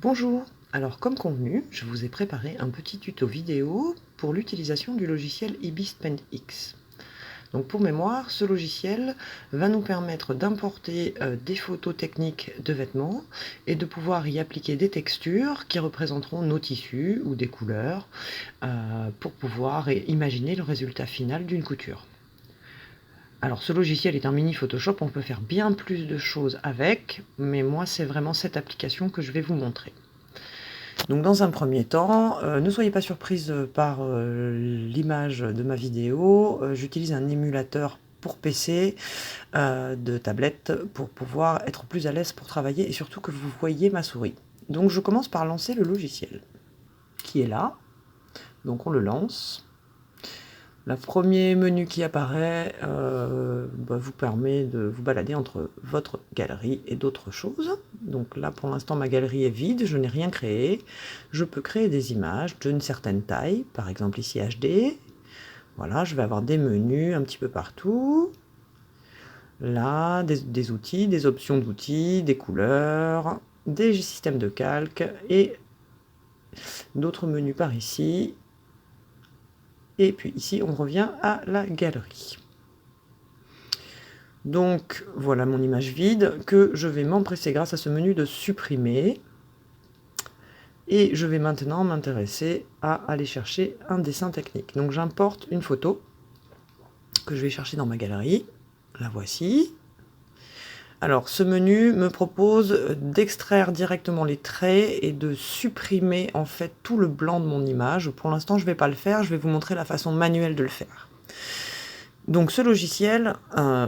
Bonjour, alors comme convenu, je vous ai préparé un petit tuto vidéo pour l'utilisation du logiciel Ibis Paint X. Donc pour mémoire, ce logiciel va nous permettre d'importer des photos techniques de vêtements et de pouvoir y appliquer des textures qui représenteront nos tissus ou des couleurs pour pouvoir imaginer le résultat final d'une couture. Alors ce logiciel est un mini Photoshop, on peut faire bien plus de choses avec, mais moi c'est vraiment cette application que je vais vous montrer. Donc dans un premier temps, ne soyez pas surprise par l'image de ma vidéo. J'utilise un émulateur pour PC, de tablette, pour pouvoir être plus à l'aise pour travailler et surtout que vous voyez ma souris. Donc je commence par lancer le logiciel, qui est là. Donc on le lance. Le premier menu qui apparaît vous permet de vous balader entre votre galerie et d'autres choses. Donc là, pour l'instant, ma galerie est vide, je n'ai rien créé. Je peux créer des images d'une certaine taille, par exemple ici HD. Voilà, je vais avoir des menus un petit peu partout. Là, des outils, des options d'outils, des couleurs, des systèmes de calque et d'autres menus par ici. Et puis ici, on revient à la galerie. Donc voilà mon image vide que je vais m'empresser grâce à ce menu de supprimer. Et je vais maintenant m'intéresser à aller chercher un dessin technique. Donc j'importe une photo que je vais chercher dans ma galerie. La voici. Alors ce menu me propose d'extraire directement les traits et de supprimer en fait tout le blanc de mon image. Pour l'instant je ne vais pas le faire, je vais vous montrer la façon manuelle de le faire. Donc ce logiciel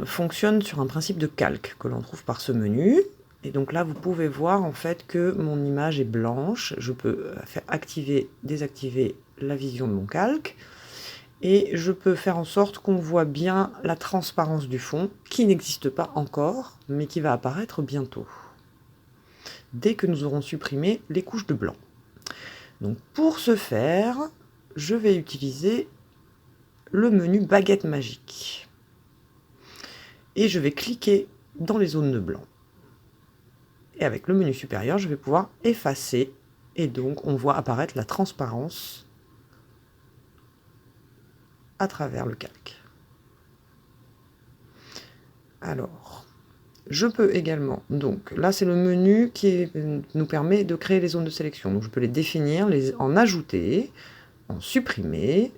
fonctionne sur un principe de calque que l'on trouve par ce menu. Et donc là, vous pouvez voir en fait que mon image est blanche. Je peux faire activer, désactiver la vision de mon calque. Et je peux faire en sorte qu'on voit bien la transparence du fond, qui n'existe pas encore, mais qui va apparaître bientôt. Dès que nous aurons supprimé les couches de blanc. Donc pour ce faire, je vais utiliser le menu baguette magique. Et je vais cliquer dans les zones de blanc. Et avec le menu supérieur, je vais pouvoir effacer. Et donc, on voit apparaître la transparence à travers le calque. Alors, je peux également, donc là c'est le menu qui nous permet de créer les zones de sélection. Donc je peux les définir, en ajouter, en supprimer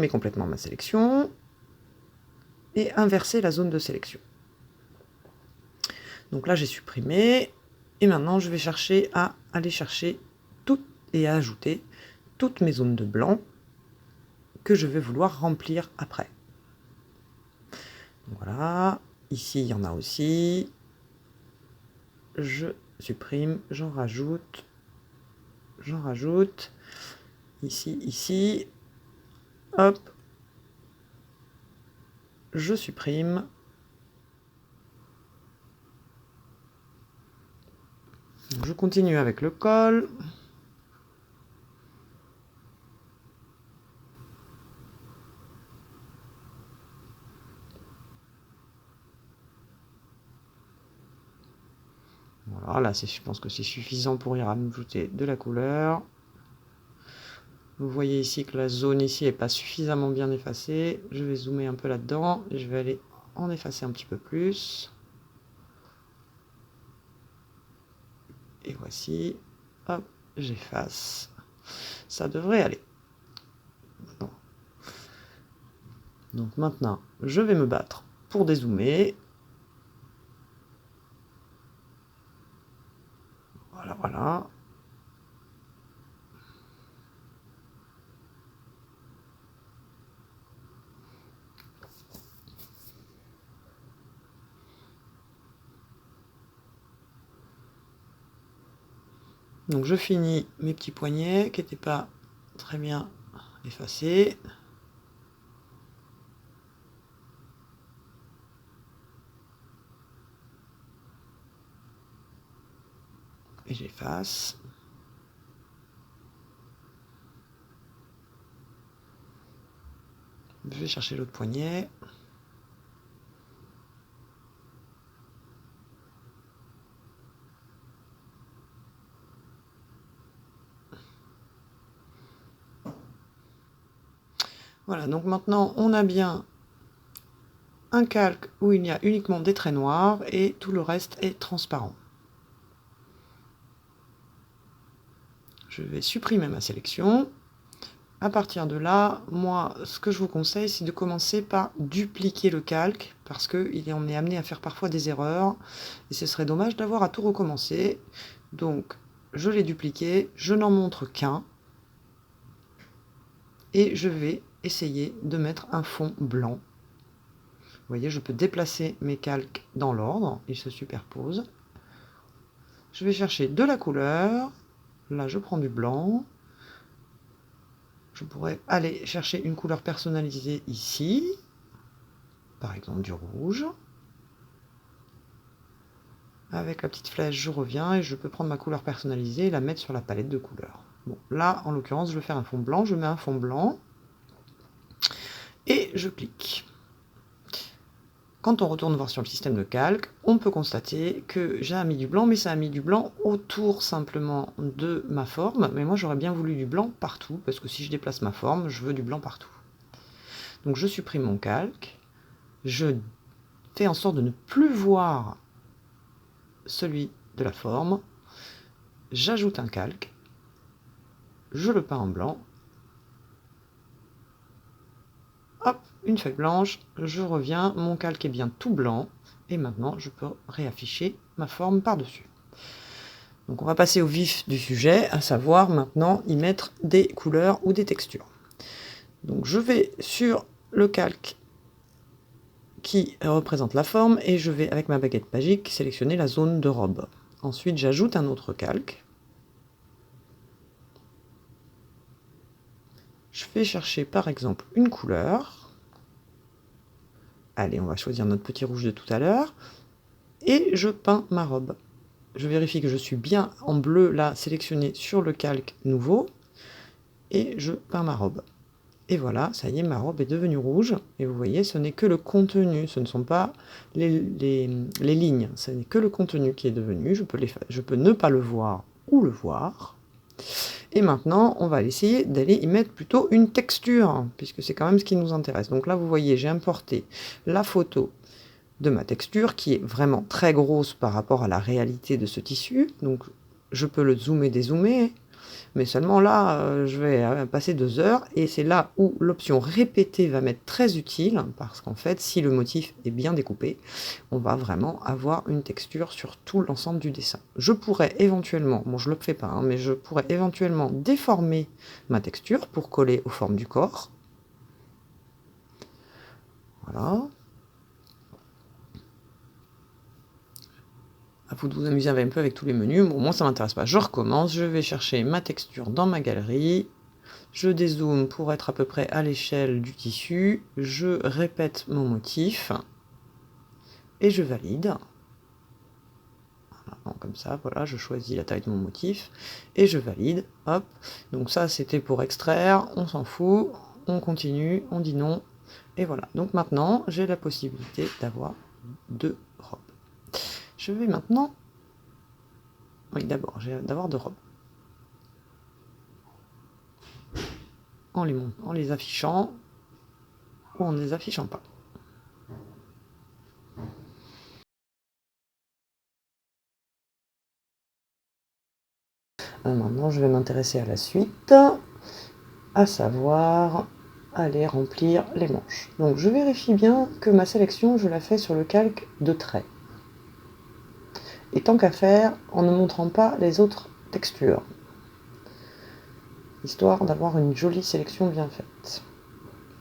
complètement ma sélection et inverser la zone de sélection. Donc là j'ai supprimé et maintenant je vais chercher à aller chercher toutes et à ajouter toutes mes zones de blanc que je vais vouloir remplir après. Voilà, ici il y en a aussi. Je supprime, j'en rajoute, ici, hop, je supprime. Je continue avec le col. Voilà, là je pense que c'est suffisant pour y rajouter de la couleur. Vous voyez ici que la zone ici n'est pas suffisamment bien effacée. Je vais zoomer un peu là-dedans et je vais aller en effacer un petit peu plus. Et voici, hop, j'efface. Ça devrait aller. Bon. Donc maintenant, je vais me battre pour dézoomer. Voilà, voilà. Donc je finis mes petits poignets qui n'étaient pas très bien effacés. Et j'efface. Je vais chercher l'autre poignet. Voilà, donc maintenant on a bien un calque où il y a uniquement des traits noirs et tout le reste est transparent. Je vais supprimer ma sélection. À partir de là, moi, ce que je vous conseille, c'est de commencer par dupliquer le calque, parce qu'on est amené à faire parfois des erreurs, et ce serait dommage d'avoir à tout recommencer. Donc, je l'ai dupliqué, je n'en montre qu'un, et je vais essayer de mettre un fond blanc. Vous voyez, je peux déplacer mes calques dans l'ordre, ils se superposent. Je vais chercher de la couleur, là je prends du blanc. Je pourrais aller chercher une couleur personnalisée ici, par exemple du rouge. Avec la petite flèche, je reviens et je peux prendre ma couleur personnalisée et la mettre sur la palette de couleurs. Bon, là, en l'occurrence, je vais faire un fond blanc. Je mets un fond blanc et je clique. Quand on retourne voir sur le système de calque, on peut constater que j'ai mis du blanc, mais ça a mis du blanc autour simplement de ma forme. Mais moi, j'aurais bien voulu du blanc partout, parce que si je déplace ma forme, je veux du blanc partout. Donc je supprime mon calque, je fais en sorte de ne plus voir celui de la forme, j'ajoute un calque, je le peins en blanc, hop, une feuille blanche, je reviens, mon calque est bien tout blanc, et maintenant je peux réafficher ma forme par-dessus. Donc on va passer au vif du sujet, à savoir maintenant y mettre des couleurs ou des textures. Donc je vais sur le calque qui représente la forme et je vais avec ma baguette magique sélectionner la zone de robe. Ensuite j'ajoute un autre calque. Je vais chercher par exemple une couleur. Allez, on va choisir notre petit rouge de tout à l'heure. Et je peins ma robe. Je vérifie que je suis bien en bleu là sélectionné sur le calque nouveau. Et je peins ma robe. Et voilà, ça y est, ma robe est devenue rouge. Et vous voyez, ce n'est que le contenu, ce ne sont pas les lignes. Ce n'est que le contenu qui est devenu. Je peux ne pas le voir ou le voir. Et maintenant, on va essayer d'aller y mettre plutôt une texture, puisque c'est quand même ce qui nous intéresse. Donc là, vous voyez, j'ai importé la photo de ma texture, qui est vraiment très grosse par rapport à la réalité de ce tissu. Donc je peux le zoomer, dézoomer. Mais seulement là, je vais passer 2 heures, et c'est là où l'option répéter va m'être très utile, parce qu'en fait, si le motif est bien découpé, on va vraiment avoir une texture sur tout l'ensemble du dessin. Je pourrais éventuellement, bon je ne le fais pas, hein, mais je pourrais éventuellement déformer ma texture pour coller aux formes du corps. Voilà. À vous de vous amuser un peu avec tous les menus. Bon, moi ça m'intéresse pas. Je recommence, je vais chercher ma texture dans ma galerie. Je dézoome pour être à peu près à l'échelle du tissu. Je répète mon motif. Et je valide. Voilà, donc comme ça, voilà, je choisis la taille de mon motif. Et je valide. Hop. Donc ça, c'était pour extraire. On s'en fout. On continue. On dit non. Et voilà. Donc maintenant, j'ai la possibilité d'avoir 2 robes. Je vais maintenant... Oui, d'abord, j'ai d'avoir 2 robes. En les affichant ou en ne les affichant pas. Maintenant, je vais m'intéresser à la suite, à savoir aller remplir les manches. Donc, je vérifie bien que ma sélection, je la fais sur le calque de trait. Et tant qu'à faire, en ne montrant pas les autres textures, histoire d'avoir une jolie sélection bien faite.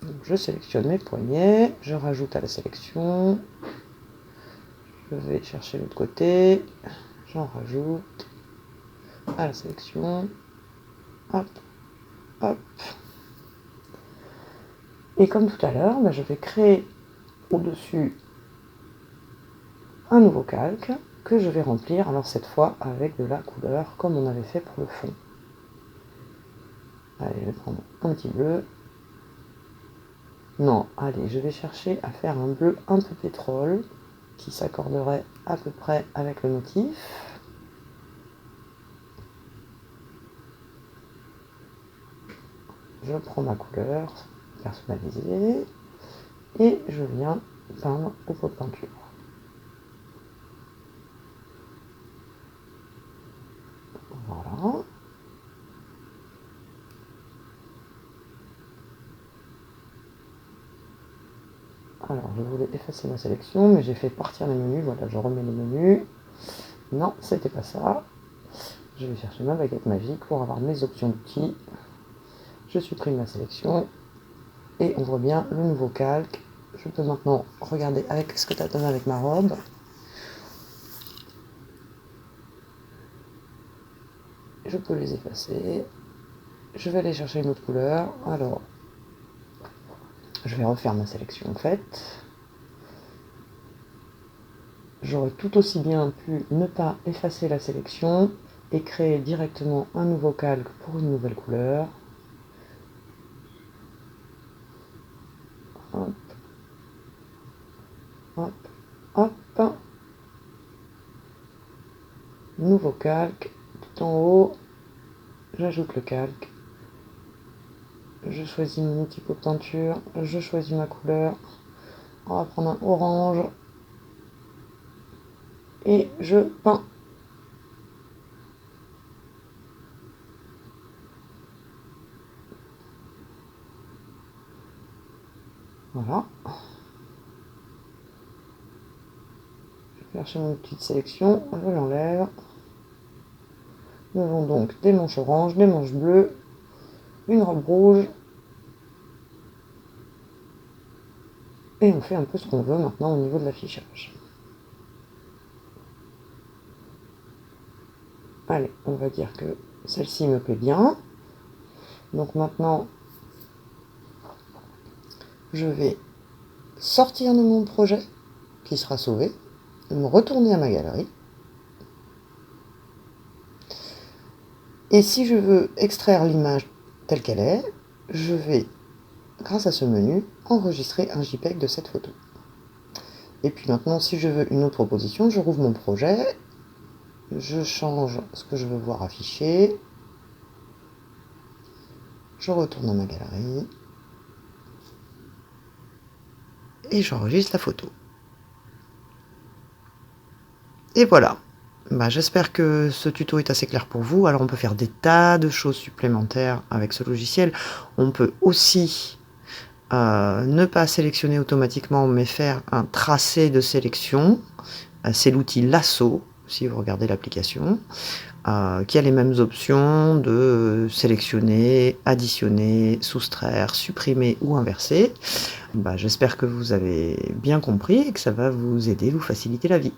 Donc, je sélectionne mes poignets, je rajoute à la sélection, je vais chercher l'autre côté, j'en rajoute à la sélection, hop, hop. Et comme tout à l'heure, je vais créer au-dessus un nouveau calque que je vais remplir, alors cette fois avec de la couleur comme on avait fait pour le fond. Allez, je vais prendre un petit bleu. Non, allez, je vais chercher à faire un bleu un peu pétrole qui s'accorderait à peu près avec le motif. Je prends ma couleur, personnalisé et je viens peindre au pot de peinture. Voilà. Alors, je voulais effacer ma sélection, mais j'ai fait partir les menus. Voilà, je remets les menus. Non, c'était pas ça. Je vais chercher ma baguette magique pour avoir mes options d'outils. Je supprime la sélection et on voit bien le nouveau calque. Je peux maintenant regarder avec ce que tu as donné avec ma robe. Je peux les effacer. Je vais aller chercher une autre couleur. Alors, je vais refaire ma sélection en fait. J'aurais tout aussi bien pu ne pas effacer la sélection et créer directement un nouveau calque pour une nouvelle couleur. Hop, hop, hop. Nouveau calque, tout en haut, j'ajoute le calque. Je choisis mon petit pot de peinture, je choisis ma couleur. On va prendre un orange et je peins. Voilà. Je vais chercher mon petite sélection, je l'enlève. Nous avons donc des manches oranges, des manches bleues, une robe rouge. Et on fait un peu ce qu'on veut maintenant au niveau de l'affichage. Allez, on va dire que celle-ci me plaît bien. Donc maintenant, je vais sortir de mon projet, qui sera sauvé, me retourner à ma galerie. Et si je veux extraire l'image telle qu'elle est, je vais, grâce à ce menu, enregistrer un JPEG de cette photo. Et puis maintenant, si je veux une autre proposition, je rouvre mon projet, je change ce que je veux voir affiché, je retourne dans ma galerie, et j'enregistre la photo. Et voilà. J'espère que ce tuto est assez clair pour vous. Alors on peut faire des tas de choses supplémentaires avec ce logiciel. On peut aussi ne pas sélectionner automatiquement, mais faire un tracé de sélection. C'est l'outil Lasso, si vous regardez l'application, qui a les mêmes options de sélectionner, additionner, soustraire, supprimer ou inverser. J'espère que vous avez bien compris et que ça va vous aider, vous faciliter la vie.